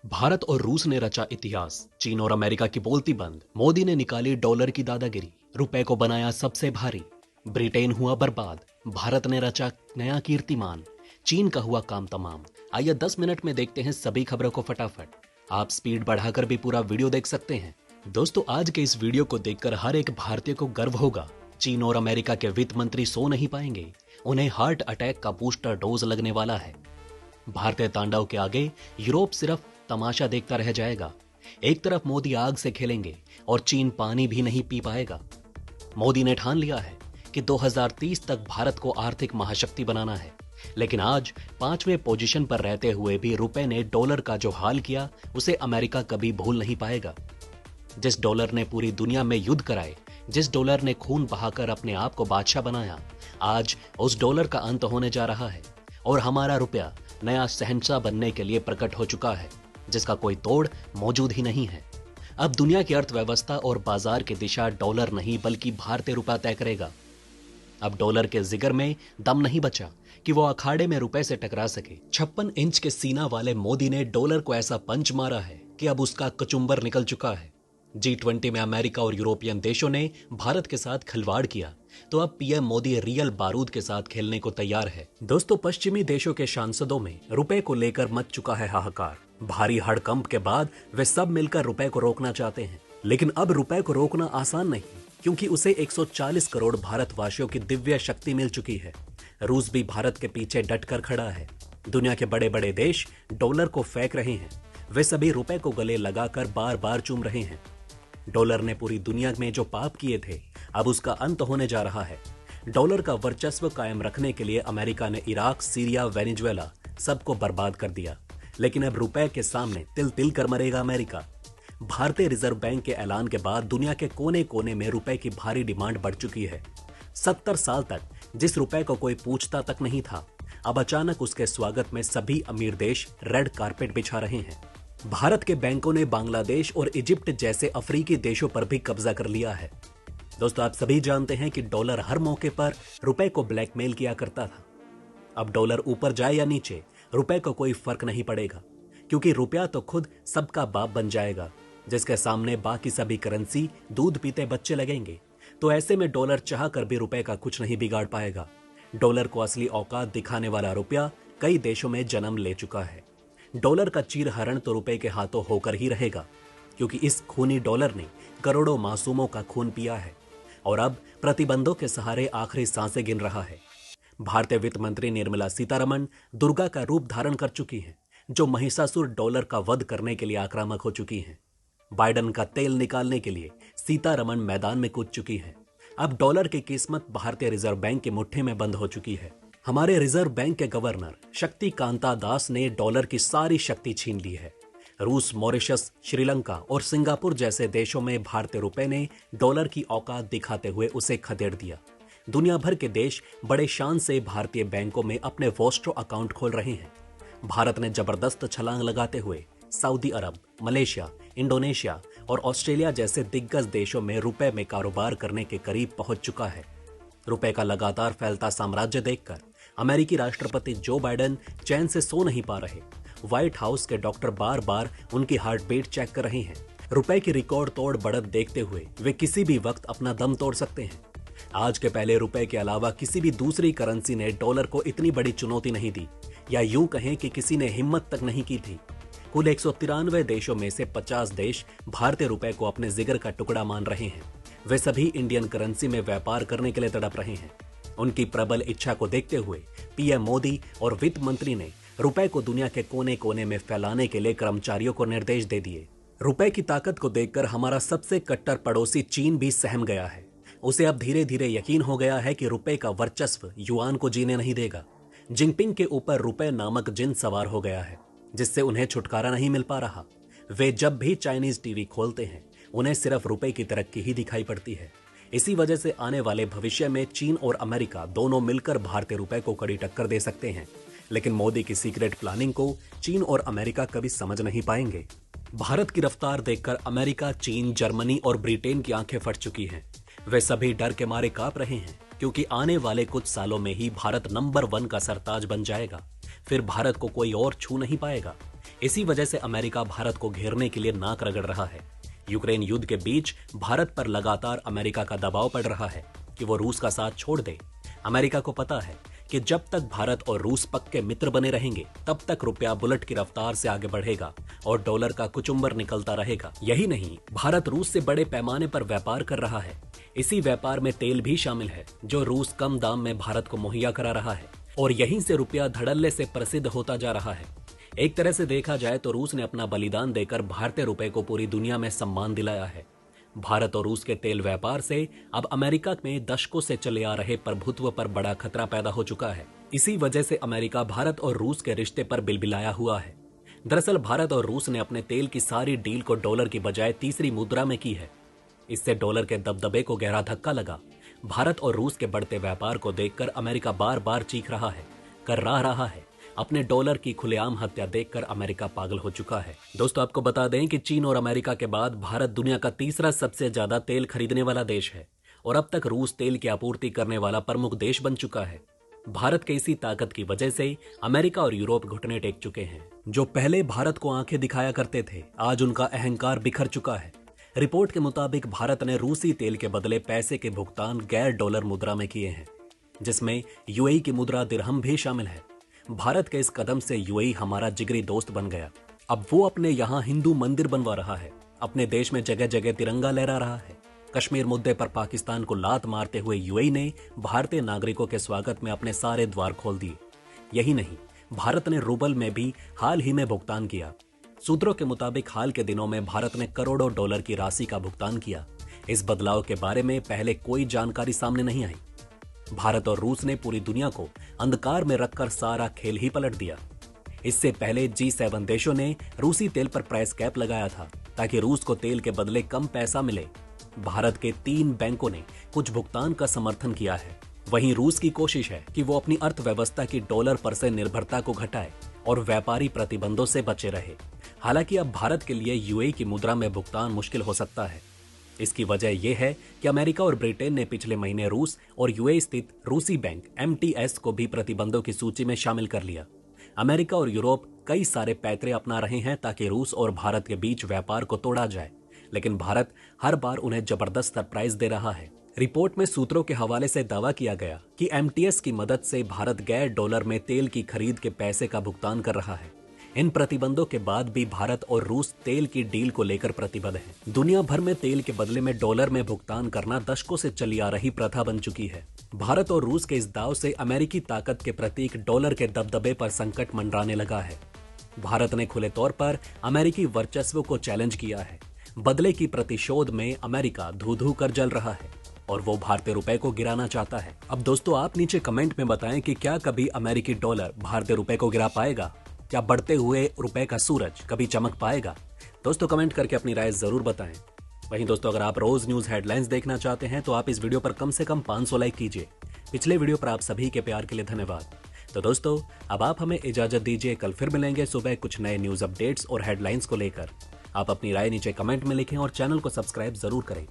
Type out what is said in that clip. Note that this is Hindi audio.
भारत और रूस ने रचा इतिहास, चीन और अमेरिका की बोलती बंद। मोदी ने निकाली डॉलर की दादागिरी, रुपए को बनाया सबसे भारी। ब्रिटेन हुआ बर्बाद, भारत ने रचा नया कीर्तिमान। चीन का हुआ काम तमाम। आइए 10 मिनट में देखते हैं सभी खबरों को फटाफट। आप स्पीड बढ़ाकर भी पूरा वीडियो देख सकते हैं। दोस्तों, आज के इस वीडियो को देखकर हर एक भारतीय को गर्व होगा। चीन और अमेरिका के वित्त मंत्री सो नहीं पाएंगे। उन्हें हार्ट अटैक का बूस्टर डोज लगने वाला है। भारतीय तांडव के आगे यूरोप सिर्फ तमाशा देखता रह जाएगा। एक तरफ मोदी आग से खेलेंगे और चीन पानी भी नहीं पी पाएगा। मोदी ने ठान लिया है कि 2030 तक भारत को आर्थिक महाशक्ति बनाना है, लेकिन आज 5वें पोजीशन पर रहते हुए भी रुपए ने डॉलर का जो हाल किया उसे अमेरिका कभी भूल नहीं पाएगा। जिस डॉलर ने पूरी दुनिया में युद्ध कराए, जिस डॉलर ने खून बहाकर अपने आप को बादशाह बनाया, आज उस डॉलर का अंत होने जा रहा है और हमारा रुपया नया शहंशाह बनने के लिए प्रकट हो चुका है, जिसका कोई तोड़ मौजूद ही नहीं है। अब दुनिया की अर्थव्यवस्था और बाजार की दिशा डॉलर नहीं बल्कि भारतीय रुपया तय करेगा। अब डॉलर के जिगर में दम नहीं बचा कि वो अखाड़े में रुपए से टकरा सके। 56 इंच के सीना वाले मोदी ने डॉलर को ऐसा पंच मारा है कि अब उसका कचुंबर निकल चुका है। G20 में अमेरिका और यूरोपियन देशों ने भारत के साथ खिलवाड़ किया, तो अब पीएम मोदी रियल बारूद के साथ खेलने को तैयार है। दोस्तों, पश्चिमी देशों के सांसदों में रुपए को लेकर मच चुका है हाहाकार। भारी हड़कंप के बाद वे सब मिलकर रुपए को रोकना चाहते हैं, लेकिन अब रुपए को रोकना आसान नहीं, क्योंकि उसे 140 करोड़ भारतवासियों की दिव्य शक्ति मिल चुकी है। रूस भी भारत के पीछे डटकर खड़ा है। दुनिया के बड़े बड़े देश डॉलर को फेंक रहे हैं। वे सभी रुपए को गले लगाकर बार बार चूम रहे हैं। डॉलर ने पूरी दुनिया में जो पाप किए थे, अब उसका अंत होने जा रहा है। डॉलर का वर्चस्व कायम रखने के लिए अमेरिका ने इराक, सीरिया, वेनेजुएला सबको बर्बाद कर दिया, लेकिन अब रुपए के सामने तिल तिल कर मरेगा अमेरिका। भारतीय रिजर्व बैंक के ऐलान के बाद दुनिया के कोने कोने में रुपए की भारी डिमांड बढ़ चुकी है। 70 साल तक जिस रुपए को कोई पूछता तक नहीं था, अब अचानक उसके स्वागत में सभी अमीर देश रेड कारपेट बिछा रहे हैं। भारत के बैंकों ने बांग्लादेश और इजिप्ट जैसे अफ्रीकी देशों पर भी कब्जा कर लिया है। दोस्तों, आप सभी जानते हैं कि डॉलर हर मौके पर रुपए को ब्लैकमेल किया करता था। अब डॉलर ऊपर जाए या नीचे, रुपए को कोई फर्क नहीं पड़ेगा, क्योंकि रुपया तो खुद सबका बाप बन जाएगा, जिसके सामने बाकी सभी करेंसी दूध पीते बच्चे लगेंगे। तो ऐसे में डॉलर चाह कर भी रुपए का कुछ नहीं बिगाड़ पाएगा। डॉलर को असली औकात दिखाने वाला रुपया कई देशों में जन्म ले चुका है। डॉलर का चीरहरण तो रुपए के हाथों होकर ही रहेगा, क्योंकि इस खूनी डॉलर ने करोड़ों मासूमों का खून पिया है और अब प्रतिबंधों के सहारे आखिरी सांसें गिन रहा है। भारतीय वित्त मंत्री निर्मला सीतारमण दुर्गा का रूप धारण कर चुकी हैं, जो महिषासुर डॉलर का वध करने के लिए आक्रामक हो चुकी हैं। बाइडन का तेल निकालने के लिए सीतारमण मैदान में कूद चुकी है। अब डॉलर की किस्मत भारतीय रिजर्व बैंक की मुट्ठी में बंद हो चुकी है। हमारे रिजर्व बैंक के गवर्नर शक्तिकांता दास ने डॉलर की सारी शक्ति छीन ली है। रूस, मॉरिशस, श्रीलंका और सिंगापुर जैसे देशों में भारतीय रुपए ने डॉलर की औकात दिखाते हुए उसे खदेड़ दिया। दुनिया भर के देश बड़े शान से भारतीय बैंकों में अपने वॉस्ट्रो अकाउंट खोल रहे हैं। भारत ने जबरदस्त छलांग लगाते हुए सऊदी अरब, मलेशिया, इंडोनेशिया और ऑस्ट्रेलिया जैसे दिग्गज देशों में रुपए में कारोबार करने के करीब पहुंच चुका है। रुपए का लगातार फैलता साम्राज्य देखकर अमेरिकी राष्ट्रपति जो बाइडेन चैन से सो नहीं पा रहे। व्हाइट हाउस के डॉक्टर बार बार उनकी हार्ट बीट चेक कर रहे हैं। रुपए की रिकॉर्ड तोड़ बढ़त देखते हुए वे किसी भी वक्त अपना दम तोड़ सकते हैं। आज के पहले रुपए के अलावा किसी भी दूसरी करेंसी ने डॉलर को इतनी बड़ी चुनौती नहीं दी, या यूं कहें कि किसी ने हिम्मत तक नहीं की थी। कुल 193 देशों में से 50 देश भारतीय रुपए को अपने जिगर का टुकड़ा मान रहे हैं। वे सभी इंडियन करेंसी में व्यापार करने के लिए तड़प रहे हैं। उनकी प्रबल इच्छा को देखते हुए पीएम मोदी और वित्त मंत्री ने रुपए को दुनिया के कोने कोने में फैलाने के लिए कर्मचारियों को निर्देश दे दिए। रुपए की ताकत को देखकर हमारा सबसे कट्टर पड़ोसी चीन भी सहम गया है। उसे अब धीरे धीरे यकीन हो गया है कि रुपए का वर्चस्व युआन को जीने नहीं देगा। जिनपिंग के ऊपर रुपए नामक जिन सवार हो गया है, जिससे उन्हें छुटकारा नहीं मिल पा रहा। वे जब भी चाइनीज टीवी खोलते हैं, उन्हें सिर्फ रुपए की तरक्की ही दिखाई पड़ती है। इसी वजह से आने वाले भविष्य में चीन और अमेरिका दोनों मिलकर भारतीय रुपए को कड़ी टक्कर दे सकते हैं, लेकिन मोदी की सीक्रेट प्लानिंग को चीन और अमेरिका कभी समझ नहीं पाएंगे। भारत की रफ्तार देखकर अमेरिका, चीन, जर्मनी और ब्रिटेन की आंखें फट चुकी हैं। वे सभी डर के मारे कांप रहे हैं, क्योंकि आने वाले कुछ सालों में ही भारत नंबर 1 का सरताज बन जाएगा। फिर भारत को कोई और छू नहीं पाएगा। इसी वजह से अमेरिका भारत को घेरने के लिए नाक रगड़ रहा है। यूक्रेन युद्ध के बीच भारत पर लगातार अमेरिका का दबाव पड़ रहा है कि वो रूस का साथ छोड़ दे। अमेरिका को पता है कि जब तक भारत और रूस पक्के मित्र बने रहेंगे तब तक रुपया बुलेट की रफ्तार से आगे बढ़ेगा और डॉलर का कुचुम्बर निकलता रहेगा। यही नहीं, भारत रूस से बड़े पैमाने पर व्यापार कर रहा है। इसी व्यापार में तेल भी शामिल है जो रूस कम दाम में भारत को मुहैया करा रहा है और यहीं से रुपया धड़ल्ले से प्रसिद्ध होता जा रहा है। एक तरह से देखा जाए तो रूस ने अपना बलिदान देकर भारतीय रुपए को पूरी दुनिया में सम्मान दिलाया है। भारत और रूस के तेल व्यापार से अब अमेरिका में दशकों से चले आ रहे प्रभुत्व पर बड़ा खतरा पैदा हो चुका है। इसी वजह से अमेरिका भारत और रूस के रिश्ते पर बिलबिलाया हुआ है। दरअसल भारत और रूस ने अपने तेल की सारी डील को डॉलर की बजाय तीसरी मुद्रा में की है। इससे डॉलर के दबदबे को गहरा धक्का लगा। भारत और रूस के बढ़ते व्यापार को देखकर अमेरिका बार बार चीख रहा है, कर्रा रहा है। अपने डॉलर की खुलेआम हत्या देखकर अमेरिका पागल हो चुका है। दोस्तों, आपको बता दें कि चीन और अमेरिका के बाद भारत दुनिया का तीसरा सबसे ज्यादा तेल खरीदने वाला देश है और अब तक रूस तेल की आपूर्ति करने वाला प्रमुख देश बन चुका है। भारत के इसी ताकत की वजह से अमेरिका और यूरोप घुटने टेक चुके हैं। जो पहले भारत को आंखें दिखाया करते थे, आज उनका अहंकार बिखर चुका है। रिपोर्ट के मुताबिक भारत ने रूसी तेल के बदले पैसे के भुगतान गैर डॉलर मुद्रा में किए हैं, जिसमें यूएई की मुद्रा दिरहम भी शामिल है। भारत के इस कदम से यूएई हमारा जिगरी दोस्त बन गया। अब वो अपने यहाँ हिंदू मंदिर बनवा रहा है, अपने देश में जगह जगह तिरंगा लहरा रहा है। कश्मीर मुद्दे पर पाकिस्तान को लात मारते हुए यूएई ने भारतीय नागरिकों के स्वागत में अपने सारे द्वार खोल दिए। यही नहीं, भारत ने रूबल में भी हाल ही में भुगतान किया। सूत्रों के मुताबिक हाल के दिनों में भारत ने करोड़ों डॉलर की राशि का भुगतान किया। इस बदलाव के बारे में पहले कोई जानकारी सामने नहीं आई। भारत और रूस ने पूरी दुनिया को अंधकार में रखकर सारा खेल ही पलट दिया। इससे पहले G7 देशों ने रूसी तेल पर प्राइस कैप लगाया था ताकि रूस को तेल के बदले कम पैसा मिले। भारत के 3 बैंकों ने कुछ भुगतान का समर्थन किया है। वहीं रूस की कोशिश है कि वो अपनी अर्थव्यवस्था की डॉलर पर से निर्भरता को घटाए और व्यापारी प्रतिबंधों से बचे रहे। हालांकि अब भारत के लिए यूएई की मुद्रा में भुगतान मुश्किल हो सकता है। इसकी वजह यह है कि अमेरिका और ब्रिटेन ने पिछले महीने रूस और यूएई स्थित रूसी बैंक MTS को भी प्रतिबंधों की सूची में शामिल कर लिया। अमेरिका और यूरोप कई सारे पैतरे अपना रहे हैं ताकि रूस और भारत के बीच व्यापार को तोड़ा जाए, लेकिन भारत हर बार उन्हें जबरदस्त सरप्राइज दे रहा है। रिपोर्ट में सूत्रों के हवाले से दावा किया गया कि MTS की मदद से भारत गैर डॉलर में तेल की खरीद के पैसे का भुगतान कर रहा है। इन प्रतिबंधों के बाद भी भारत और रूस तेल की डील को लेकर प्रतिबद्ध हैं। दुनिया भर में तेल के बदले में डॉलर में भुगतान करना दशकों से चली आ रही प्रथा बन चुकी है। भारत और रूस के इस दाव से अमेरिकी ताकत के प्रतीक डॉलर के दबदबे पर संकट मंडराने लगा है। भारत ने खुले तौर पर अमेरिकी वर्चस्व को चैलेंज किया है। बदले की प्रतिशोध में अमेरिका धू-धू कर जल रहा है और वो भारतीय रुपए को गिराना चाहता है। अब दोस्तों, आप नीचे कमेंट में बताएं कि क्या कभी अमेरिकी डॉलर भारतीय रुपए को गिरा पाएगा? क्या बढ़ते हुए रुपए का सूरज कभी चमक पाएगा? दोस्तों, कमेंट करके अपनी राय जरूर बताएं। वहीं दोस्तों, अगर आप रोज न्यूज हेडलाइंस देखना चाहते हैं तो आप इस वीडियो पर कम से कम 500 लाइक कीजिए। पिछले वीडियो पर आप सभी के प्यार के लिए धन्यवाद। तो दोस्तों, अब आप हमें इजाजत दीजिए। कल फिर मिलेंगे सुबह कुछ नए न्यूज अपडेट्स और हेडलाइंस को लेकर। आप अपनी राय नीचे कमेंट में लिखें और चैनल को सब्सक्राइब जरूर करें।